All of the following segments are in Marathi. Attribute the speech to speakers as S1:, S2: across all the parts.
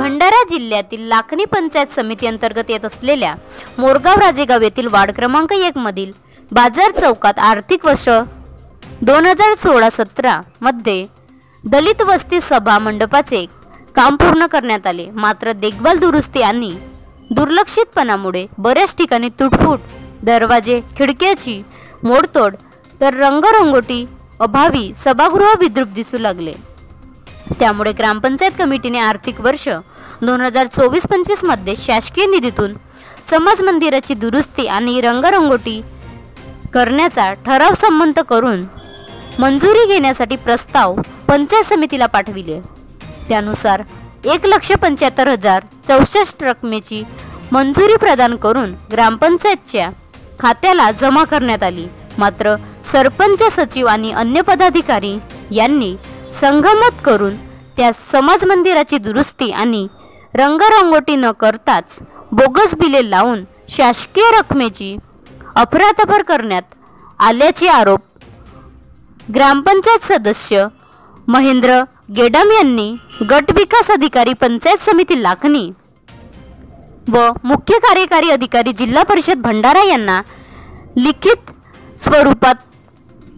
S1: भंडारा जिल्ह्यातील लाखनी पंचायत समिती अंतर्गत येत असलेल्या मोरगाव राजेगाव येथील वार्ड क्रमांक 1 मधील बाजार चौकात आर्थिक वर्ष 2016-17 मध्ये दलित वस्ती सभा मंडपाचे काम पूर्ण करण्यात आले। मात्र देखभाल दुरुस्ती आणि दुर्लक्षितपणामुळे बऱ्याच ठिकाणी तुटफूट, दरवाजे खिडक्याची मोडतोड तर रंगरंगोटी अभावी सभागृह विद्रूप दिसू लागले। त्यामुळे ग्रामपंचायत कमिटीने आर्थिक वर्ष 2024-25 मध्ये शासकीय निधीतून समाज मंदिराची दुरुस्ती आणि रंगरंगोटी करण्याचा ठराव संमत करून मंजुरी घेण्यासाठी प्रस्ताव पंचायत समितीला पाठविले। त्यानुसार 1,75,064 रकमेची मंजुरी प्रदान करून ग्रामपंचायतच्या खात्याला जमा करण्यात आली। मात्र सरपंच, सचिव आणि अन्य पदाधिकारी यांनी संगनमत करून त्या समाज मंदिराची दुरुस्ती आणि रंगरंगोटी न करताच बोगस बिले लावून शासकीय रकमेची अफरातफर करण्यात आल्याचे आरोप ग्रामपंचायत सदस्य महेंद्र गेडाम यांनी गट विकास अधिकारी पंचायत समिती लाखनी व मुख्य कार्यकारी अधिकारी जिल्हा परिषद भंडारा यांना लिखित स्वरूपात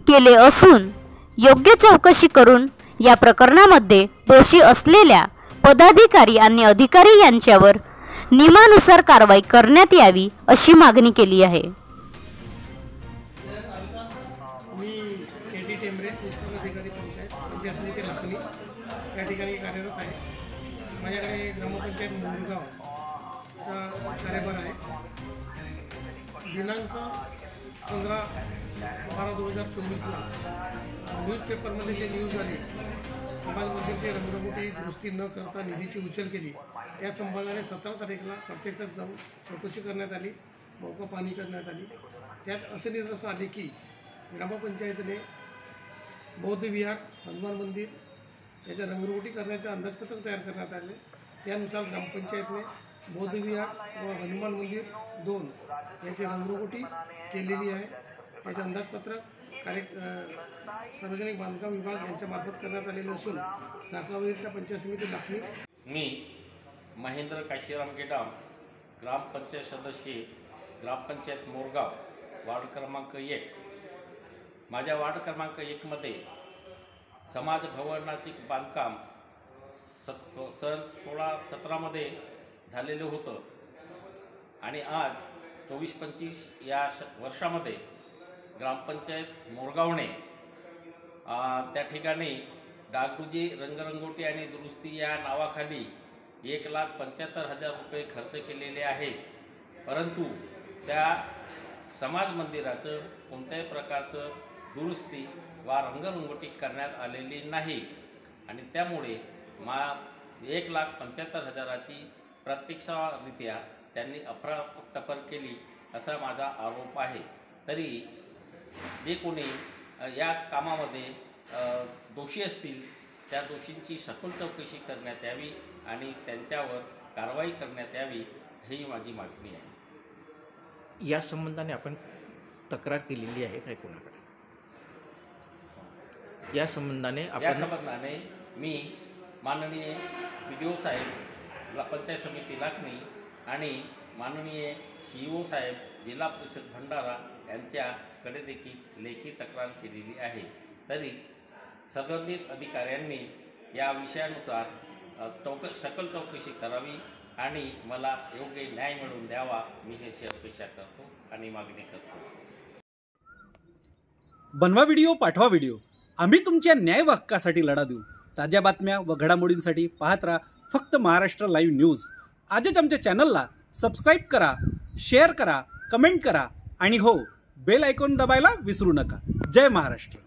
S1: केले असून योग्य चौकशी करून या प्रकरणामध्ये दोषी असलेल्या पदाधिकारी आणि अधिकारी यांच्यावर नियमानुसार कारवाई करण्यात यावी अशी मागणी केली आहे।
S2: मी केटी टेंबरे, विस्तार अधिकारी पंचायत समिती लाखनी या ठिकाणी कार्यरत आहे। माझ्याकडे ग्रामपंचायत मोरगावचा कार्यभार आहे। दिनांक 15/12/2024 न्यूजपेपरमध्ये जे न्यूज आली, समाज मंदिरची रंगरंगोटी दुरुस्ती न करता निधीची उचल केली, त्या संबंधाने 17 तारीखला प्रत्यक्षात जाऊन चौकशी करण्यात आली, मौका पाहणी करण्यात आली। त्यात असे निदर्शनास आले की ग्रामपंचायतीने बौद्ध विहार, हनुमान मंदिर याच्या रंगरंगोटी करण्याचे अंदाजपत्रक तयार करण्यात आले। त्यानुसार ग्रामपंचायतीने बौद्ध विहार व हनुमान मंदिर 2 याची रंगरंगोटी केलेली आहे। त्याचे अंदाजपत्रक सार्वजनिक बांधकाम विभाग यांच्यामार्फत करण्यात आलेले असून शाखावार पंचायत समिती लाखनी।
S3: मी महेंद्र काशीराम गेडाम, ग्रामपंचायत सदस्य, ग्रामपंचायत मोरगाव, वार्ड क्रमांक 1। माझ्या वार्ड क्रमांक 1 मध्ये समाज भवनाचे बांधकाम सन 16-17 मध्ये झालेलं होतं आणि आज 24-25 या वर्षामध्ये ग्रामपंचायत मोरगावने त्या ठिकाणी डागडुजी, रंगरंगोटी आणि दुरुस्ती या नावाखाली 1,75,000 रुपये खर्च केलेले आहेत। परंतु त्या समाज मंदिराचं कोणत्याही प्रकारचं दुरुस्ती वा रंगरंगोटी करण्यात आलेली नाही आणि त्यामुळे 1,75,000ची प्रत्यक्षरित्या त्यांनी अफरातफर केली असा माझा आरोप आहे। तरी जे कोणी या कामामध्ये दोषी असतील त्या दोषींची सखोल चौकशी करण्यात यावी आणि त्यांच्यावर कारवाई करण्यात यावी ही माझी मागणी आहे।
S4: या संबंधाने आपण तक्रार केलेली आहे काय कोणाकडे? या संबंधाने मी माननीय BDO साहेब पंचायत समिती लाखनी आणि माननीय CO साहेब जिल्हा परिषद भंडारा यांच्याकडे देखील लेखी तक्रार केलेली आहे। तरी संबंधित अधिकाऱ्यांनी या विषयानुसार सखोल चौकशी करावी आणि मला योग्य न्याय मिळवून द्यावा, मी ही अपेक्षा करतो आणि मागणी करतो।
S5: बनवा व्हिडिओ, पाठवा व्हिडिओ, आम्ही तुमच्या न्याय हक्कासाठी लढा देऊ। ताज्या बातम्या व घडामोडींसाठी पाहत राहा फक्त महाराष्ट्र लाईव्ह न्यूज। आजच आमच्या चॅनलला सबस्क्राईब करा, शेअर करा, कमेंट करा आणि हो, बेल आयकॉन दबायला विसरू नका। जय महाराष्ट्र।